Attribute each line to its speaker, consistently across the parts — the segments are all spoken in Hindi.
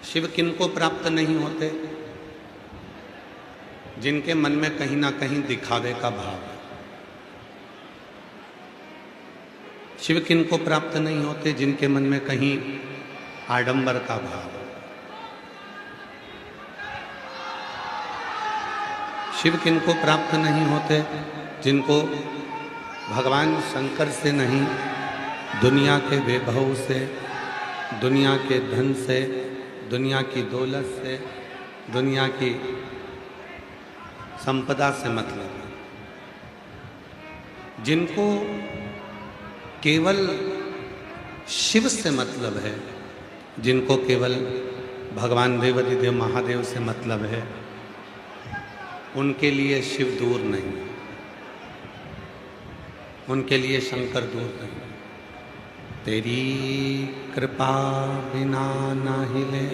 Speaker 1: शिव किनको प्राप्त नहीं होते? जिनके मन में कहीं ना कहीं दिखावे का भाव है। शिव किनको प्राप्त नहीं होते? जिनके मन में कहीं आडंबर का भाव है। शिव किनको प्राप्त नहीं होते? जिनको भगवान शंकर से नहीं, दुनिया के वैभव से, दुनिया के धन से, दुनिया की दौलत से, दुनिया की संपदा से मतलब है। जिनको केवल शिव से मतलब है, जिनको केवल भगवान देवाधिदेव महादेव से मतलब है, उनके लिए शिव दूर नहीं, उनके लिए शंकर दूर नहीं। तेरी कृपा बिना ना हिले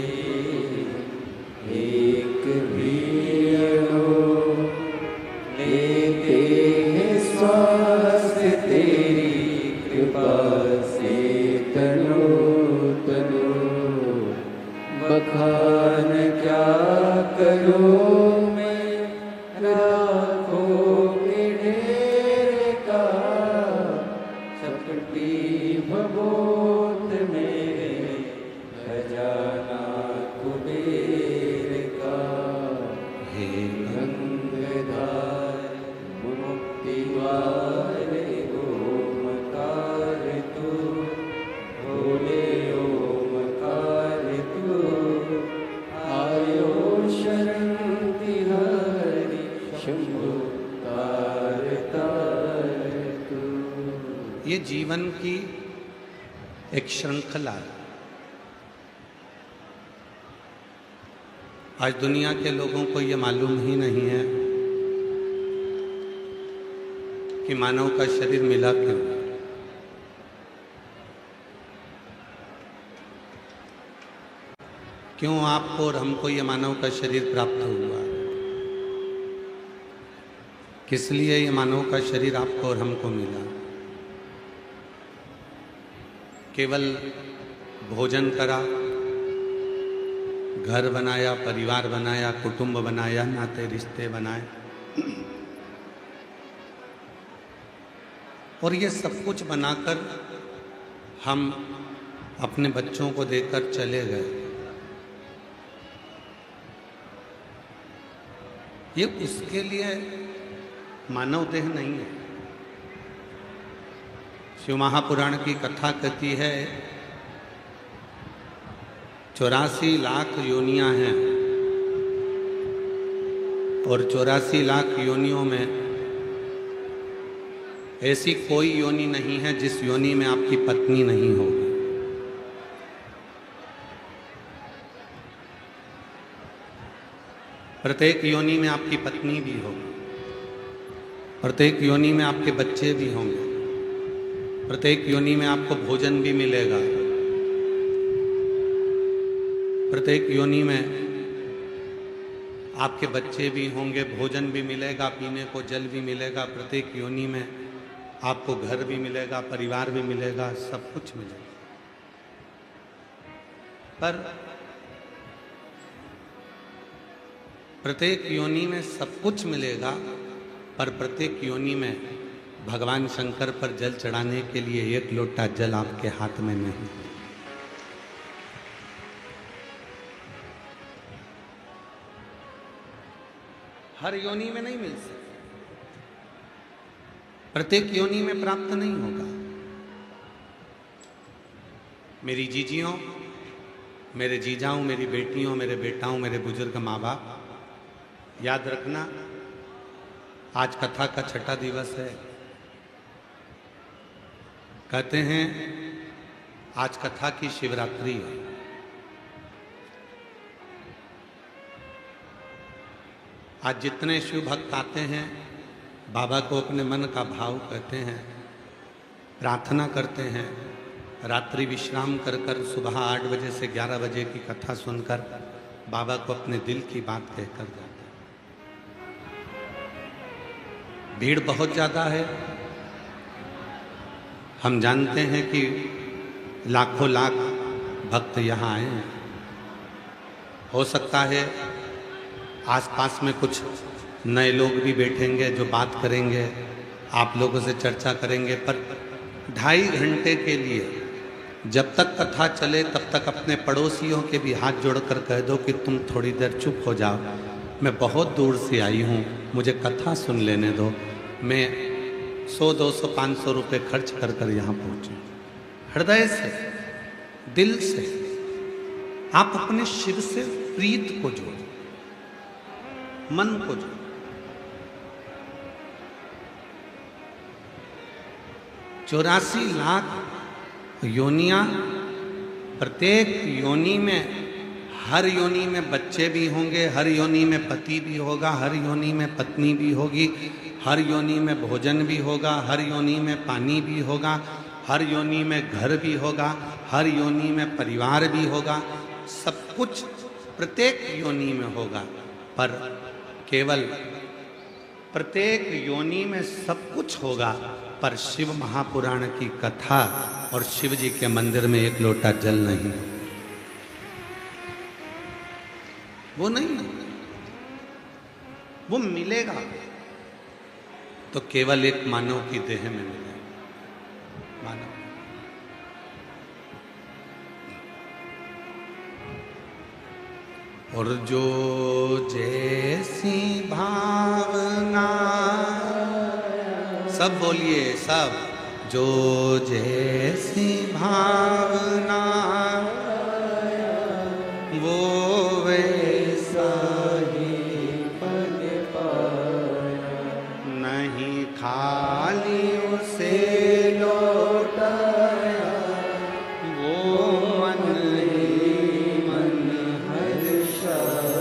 Speaker 2: एक भी अणु लेते हैं श्वास तेरी कृपा से तनो तनो। बखान क्या करूं मैं राखों के ढेर का, चपटी भगोत मेरे खजाना कुबेर का।
Speaker 1: हे
Speaker 2: गंगाधार मुक्ति वाले ओमकार तू, भोले ओमकार तू। आयो शरण तिहारी शंभु तार तार तू।
Speaker 1: ये जीवन की एक श्रृंखला है। आज दुनिया के लोगों को ये मालूम ही नहीं है कि मानव का शरीर मिला क्यों। क्यों आपको और हमको ये मानव का शरीर प्राप्त हुआ? किस लिए ये मानव का शरीर आपको और हमको मिला? केवल भोजन करा, घर बनाया, परिवार बनाया, कुटुंब बनाया, नाते रिश्ते बनाए, और ये सब कुछ बनाकर हम अपने बच्चों को देकर चले गए। ये उसके लिए मानव देह नहीं है। शिव महापुराण की कथा कहती है 84 लाख योनियां हैं, और 84 लाख योनियों में ऐसी कोई योनि नहीं है जिस योनि में आपकी पत्नी नहीं होगी। प्रत्येक योनि में आपकी पत्नी भी होगी, प्रत्येक योनि में आपके बच्चे भी होंगे, प्रत्येक योनि में आपको भोजन भी मिलेगा, प्रत्येक योनि में आपके बच्चे भी होंगे, भोजन भी मिलेगा, पीने को जल भी मिलेगा, प्रत्येक योनि में आपको घर भी मिलेगा, परिवार भी मिलेगा, सब कुछ मिलेगा। पर प्रत्येक योनि में सब कुछ मिलेगा, पर प्रत्येक योनि में भगवान शंकर पर जल चढ़ाने के लिए एक लोटा जल आपके हाथ में नहीं। हर योनि में नहीं मिल सकता, प्रत्येक योनि में प्राप्त नहीं होगा। मेरी जीजियों, मेरे जीजाओं, मेरी बेटियों, मेरे बेटाओं, मेरे बुजुर्ग माँ बाप, याद रखना आज कथा का छठा दिवस है। कहते हैं आज कथा की शिवरात्रि है। आज जितने शिव भक्त आते हैं, बाबा को अपने मन का भाव कहते हैं, प्रार्थना करते हैं, रात्रि विश्राम कर कर सुबह 8 बजे से 11 बजे की कथा सुनकर बाबा को अपने दिल की बात कहकर जाते हैं। भीड़ बहुत ज़्यादा है। हम जानते हैं कि लाखों लाख भक्त यहाँ आए हैं, हो सकता है आसपास में कुछ नए लोग भी बैठेंगे जो बात करेंगे, आप लोगों से चर्चा करेंगे, पर 2.5 घंटे के लिए जब तक कथा चले तब तक अपने पड़ोसियों के भी हाथ जोड़कर कह दो कि तुम थोड़ी देर चुप हो जाओ, मैं बहुत दूर से आई हूँ, मुझे कथा सुन लेने दो। मैं 100, 200, 500 रुपये खर्च कर कर यहाँ पहुँचूँ। हृदय से, दिल से आप अपने शिव से प्रीत को जोड़ो, मन को जोड़ो। चौरासी लाख योनियां, प्रत्येक योनि में, हर योनि में बच्चे भी होंगे, हर योनि में पति भी होगा, हर योनि में पत्नी भी होगी, हर योनि में भोजन भी होगा, हर योनि में पानी भी होगा, हर योनि में घर भी होगा, हर योनि में परिवार भी होगा, सब कुछ प्रत्येक योनि में होगा। पर केवल प्रत्येक योनि में सब कुछ होगा, पर शिव महापुराण की कथा और शिव जी के मंदिर में एक लोटा जल नहीं, वो नहीं, वो मिलेगा तो केवल एक मानव की देह में मिलेगा। मानव और जो जैसी भावना, सब बोलिए सब, जो जैसी भावना वो वैसा ही पद पाया, नहीं खाली उसे लौटाया, वो मन ही मन हर्षाया,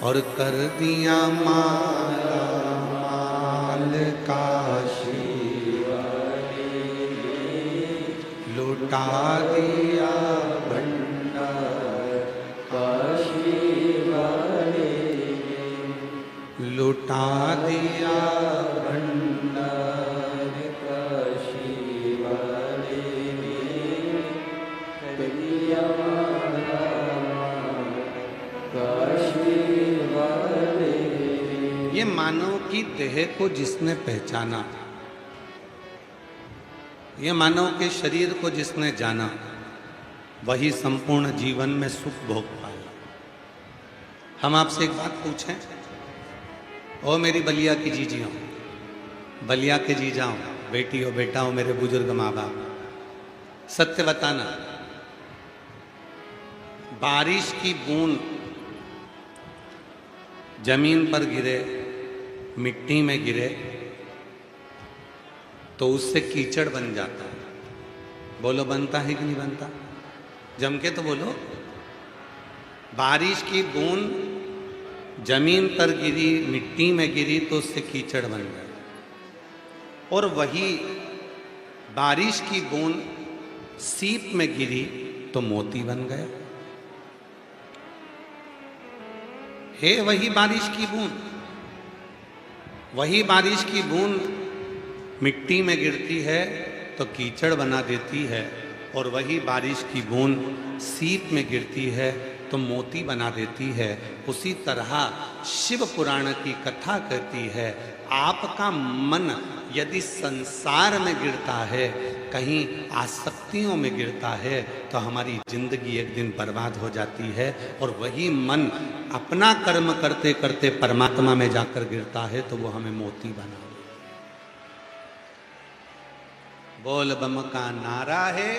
Speaker 1: और कर दिया माला माल काशी वाले, लुटा दिया भंडार काशी वाले, लुटा दिया भंडार काशी वाले, कर दिया माला काशी वाले। ये मानव की देह को जिसने पहचाना, ये मानव के शरीर को जिसने जाना, वही संपूर्ण जीवन में सुख भोग पाया। हम आपसे एक बात पूछें, ओ मेरी बलिया की जीजियों, बलिया के जीजाओं, बेटी हो बेटा हो, मेरे बुजुर्ग माँ बाप, सत्य बताना, बारिश की बूंद जमीन पर गिरे, मिट्टी में गिरे तो उससे कीचड़ बन जाता है। बोलो बनता है कि नहीं बनता? जम के तो बोलो। बारिश की बूंद जमीन पर गिरी, मिट्टी में गिरी तो उससे कीचड़ बन गया, और वही बारिश की बूंद सीप में गिरी तो मोती बन गया। है वही बारिश की बूंद, वही बारिश की बूंद मिट्टी में गिरती है तो कीचड़ बना देती है, और वही बारिश की बूंद सीप में गिरती है तो मोती बना देती है। उसी तरह शिव पुराण की कथा कहती है, आपका मन यदि संसार में गिरता है, कहीं आसक्तियों में गिरता है, तो हमारी जिंदगी एक दिन बर्बाद हो जाती है, और वही मन अपना कर्म करते करते परमात्मा में जाकर गिरता है तो वो हमें मोती बना देता। बोल बम का नारा है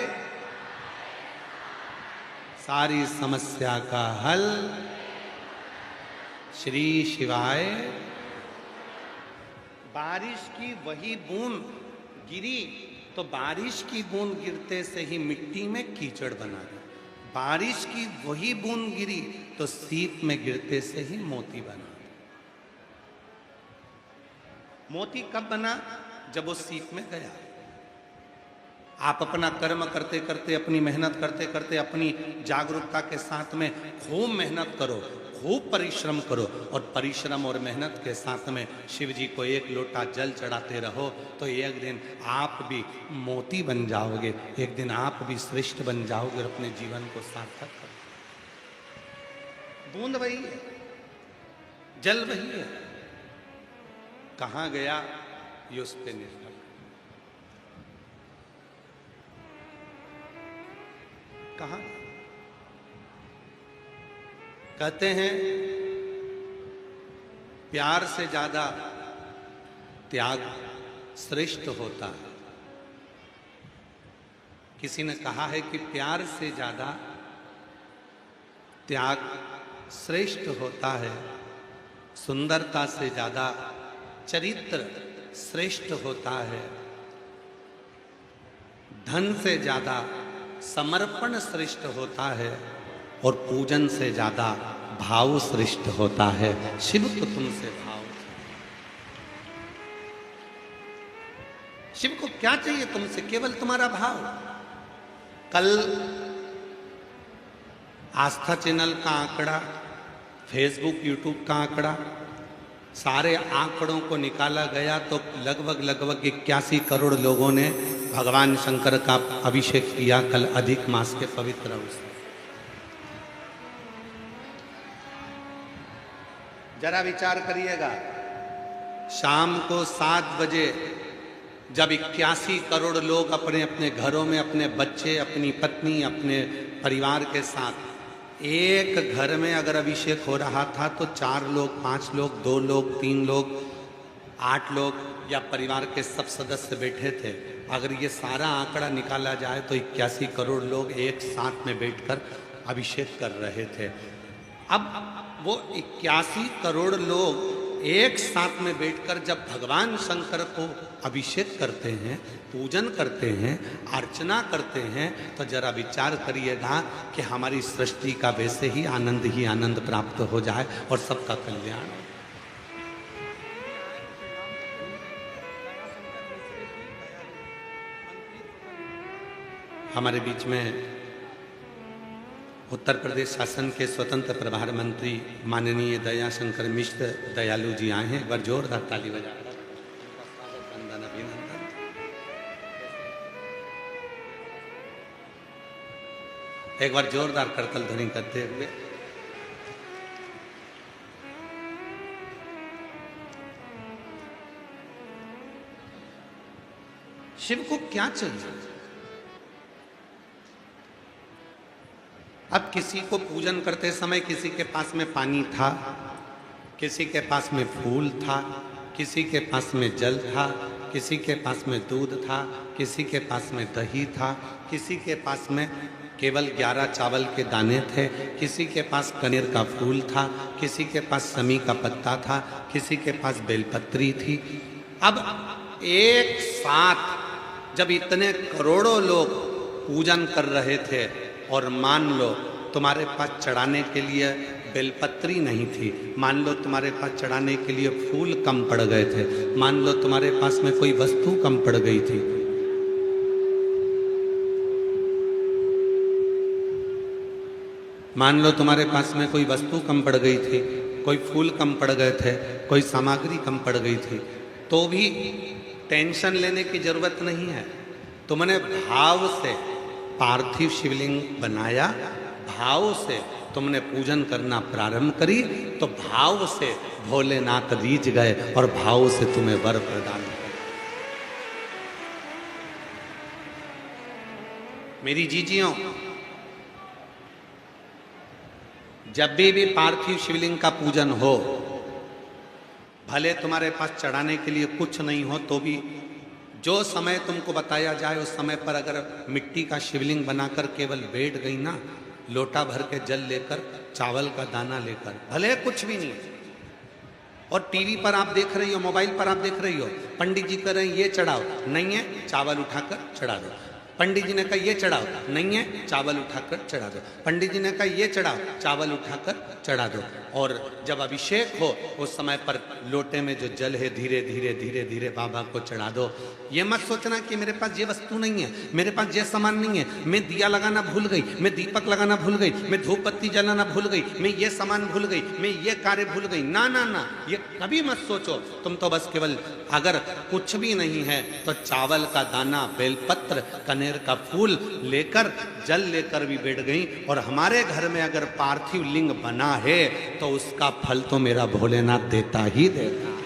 Speaker 1: सारी समस्या का हल, श्री शिवाय। बारिश की वही बूंद गिरी तो बारिश की बूंद गिरते से ही मिट्टी में कीचड़ बना दी, बारिश की वही बूंद गिरी तो सीप में गिरते से ही मोती बना दी। मोती कब बना? जब वो सीप में गया। आप अपना कर्म करते करते, अपनी मेहनत करते करते, अपनी जागरूकता के साथ में खूब मेहनत करो, खूब परिश्रम करो, और परिश्रम और मेहनत के साथ में शिव जी को एक लोटा जल चढ़ाते रहो, तो एक दिन आप भी मोती बन जाओगे, एक दिन आप भी श्रेष्ठ बन जाओगे और अपने जीवन को सार्थक करोगे। बूंद वही है, जल वही है, कहां गया ये उस पे निर्भर। कहां कहते हैं प्यार से ज्यादा त्याग श्रेष्ठ होता है। किसी ने कहा है कि प्यार से ज्यादा त्याग श्रेष्ठ होता है, सुंदरता से ज्यादा चरित्र श्रेष्ठ होता है, धन से ज्यादा समर्पण श्रेष्ठ होता है, और पूजन से ज्यादा भाव श्रेष्ठ होता है। शिव को तुमसे भाव, शिव को क्या चाहिए तुमसे? केवल तुम्हारा भाव। कल आस्था चैनल का आंकड़ा, फेसबुक यूट्यूब का आंकड़ा, सारे आंकड़ों को निकाला गया तो लगभग 81 करोड़ लोगों ने भगवान शंकर का अभिषेक किया कल अधिक मास के पवित्र अवसर। जरा विचार करिएगा, शाम को 7 बजे जब 81 करोड़ लोग अपने अपने घरों में अपने बच्चे, अपनी पत्नी, अपने परिवार के साथ एक घर में अगर अभिषेक हो रहा था तो 4 लोग, 5 लोग, 2 लोग, 3 लोग, 8 लोग या परिवार के सब सदस्य बैठे थे। अगर ये सारा आंकड़ा निकाला जाए तो 81 करोड़ लोग एक साथ में बैठकर अभिषेक कर रहे थे। अब वो 81 करोड़ लोग एक साथ में बैठकर जब भगवान शंकर को अभिषेक करते हैं, पूजन करते हैं, अर्चना करते हैं, तो जरा विचार करिएगा कि हमारी सृष्टि का वैसे ही आनंद प्राप्त हो जाए और सबका कल्याण। हमारे बीच में उत्तर प्रदेश शासन के स्वतंत्र प्रभार मंत्री माननीय दयाशंकर मिश्र दयालु जी आए हैं। एक बार जोरदार ताली बजा कर वंदन अभिनंदन। एक बार जोरदार करतल ध्वनि करते हुए शिव को क्या चाहिए? अब किसी को पूजन करते समय किसी के पास में पानी था, किसी के पास में फूल था, किसी के पास में जल था, किसी के पास में दूध था, किसी के पास में दही था, किसी के पास में केवल 11 चावल के दाने थे, किसी के पास कनेर का फूल था, किसी के पास समी का पत्ता था, किसी के पास बेलपत्री थी। अब एक साथ जब इतने करोड़ों लोग पूजन कर रहे थे और मान लो तुम्हारे पास चढ़ाने के लिए बेलपत्री नहीं थी, मान लो तुम्हारे पास चढ़ाने के लिए फूल कम पड़ गए थे, मान लो तुम्हारे पास में कोई वस्तु कम पड़ गई थी, मान लो तुम्हारे पास में कोई वस्तु कम पड़ गई थी, कोई फूल कम पड़ गए थे, कोई सामग्री कम पड़ गई थी, तो भी टेंशन लेने की जरूरत नहीं है। तुमने भाव से पार्थिव शिवलिंग बनाया, भाव से तुमने पूजन करना प्रारंभ करी, तो भाव से भोलेनाथ रीझ गए और भाव से तुम्हें वर प्रदान किया। मेरी जीजियों, जब भी पार्थिव शिवलिंग का पूजन हो, भले तुम्हारे पास चढ़ाने के लिए कुछ नहीं हो तो भी जो समय तुमको बताया जाए उस समय पर अगर मिट्टी का शिवलिंग बनाकर केवल बैठ गई ना, लोटा भर के जल लेकर, चावल का दाना लेकर, भले कुछ भी नहीं, और टीवी पर आप देख रही हो, मोबाइल पर आप देख रही हो, पंडित जी कह रहे हैं ये चढ़ाओ, नहीं है चावल उठाकर चढ़ा दो। पंडित जी ने कहा ये चढ़ाओ, नहीं है चावल उठाकर चढ़ा दो। पंडित जी ने कहा ये चढ़ाओ, चावल उठाकर चढ़ा दो। और जब अभिषेक हो उस समय पर लोटे में जो जल है धीरे धीरे धीरे धीरे बाबा को चढ़ा दो। ये मत सोचना कि मेरे पास ये वस्तु नहीं है, मेरे पास ये सामान नहीं है, मैं दिया लगाना भूल गई, मैं दीपक लगाना भूल गई, मैं धूप बत्ती जलाना भूल गई, मैं ये सामान भूल गई, मैं ये कार्य भूल गई। ना ना ना, ये कभी मत सोचो। तुम तो बस केवल अगर कुछ भी नहीं है तो चावल का दाना, बेलपत्र, कनेर कनेर का फूल लेकर, जल लेकर भी बैठ गई। और हमारे घर में अगर पार्थिव लिंग बना है तो उसका फल तो मेरा भोलेनाथ देता ही देता है।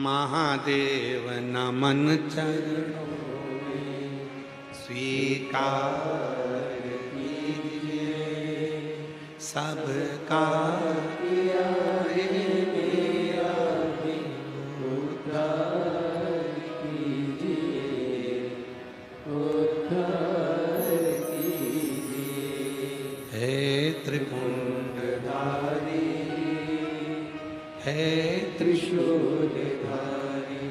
Speaker 1: महादेव नमन चरणों में स्वीकार कीजिए, सबका किया है मेरा भी उद्धार कीजिए, उद्धार कीजिए। हे त्रिपुंडधारी, हे त्रिशूलधारी,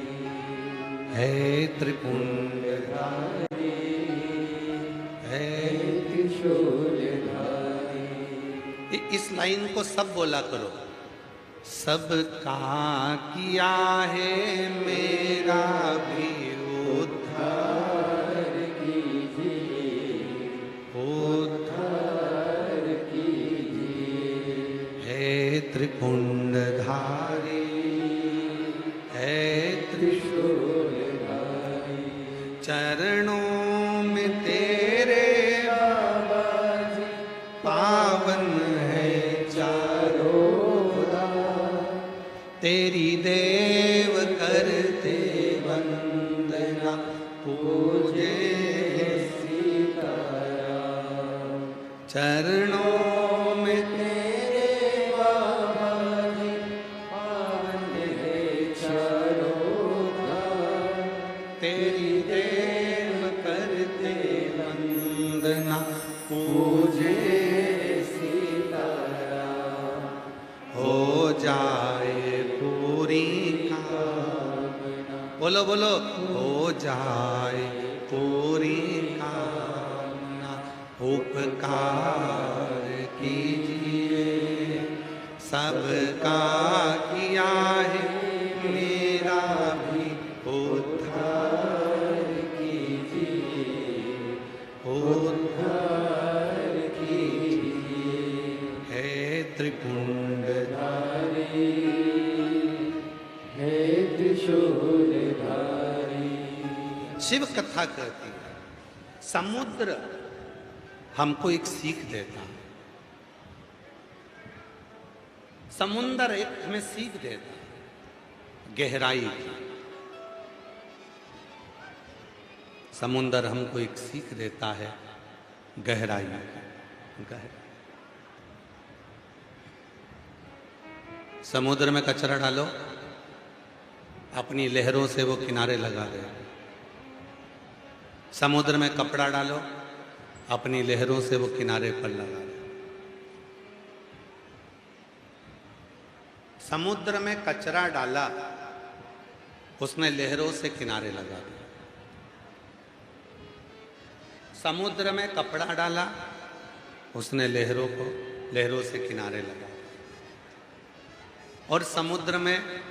Speaker 1: हे त्रिपुंडधारी, हे त्रिशूलधारी। इस लाइन को सब बोला करो। सबका किया है मेरा भी उद्धार कीजिए, उद्धार कीजिए। हे त्रिपुंडधारी, हे त्रिशूलधारी, चरणों में तेरे बाबा जी पावन है चारों धाम। तेरी देव करते वंदना, पूजे सीताराम। चरणों में तेरे बाबा जी पावन है चारों धाम। तेरी देव करते वंदना, पूजे सीताराम। हो जाए पूरी कामना, बोलो बोलो, हो जाए पूरी कामना। उपकार कीजिए, सबका किया है मेरा भी उद्धार कीजिए, उद्धार कीजिए। हे त्रिपुंडधारी, हे त्रिशूलधारी। शिव कथा कहती है समुद्र हमको एक सीख देता है, समुद्र एक हमें सीख देता है गहराई की। समुद्र हमको एक सीख देता है गहराई की। समुद्र में कचरा डालो, अपनी लहरों से वो किनारे लगा दे। समुद्र में कपड़ा डालो, अपनी लहरों से वो किनारे पर लगा दे। समुद्र में कचरा डाला, उसने लहरों से किनारे लगा दिया। समुद्र में कपड़ा डाला, उसने लहरों से किनारे लगा दिया। और समुद्र में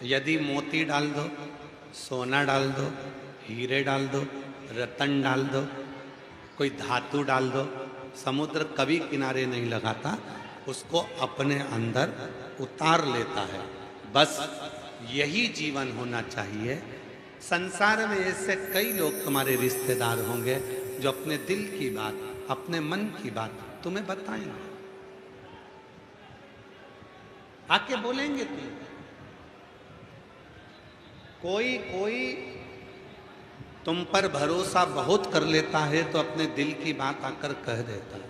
Speaker 1: यदि मोती डाल दो, सोना डाल दो, हीरे डाल दो, रतन डाल दो, कोई धातु डाल दो, समुद्र कभी किनारे नहीं लगाता, उसको अपने अंदर उतार लेता है। बस यही जीवन होना चाहिए। संसार में ऐसे कई लोग तुम्हारे रिश्तेदार होंगे जो अपने दिल की बात, अपने मन की बात तुम्हें बताएंगे, आके बोलेंगे तुम। कोई तुम पर भरोसा बहुत कर लेता है तो अपने दिल की बात आकर कह देता है।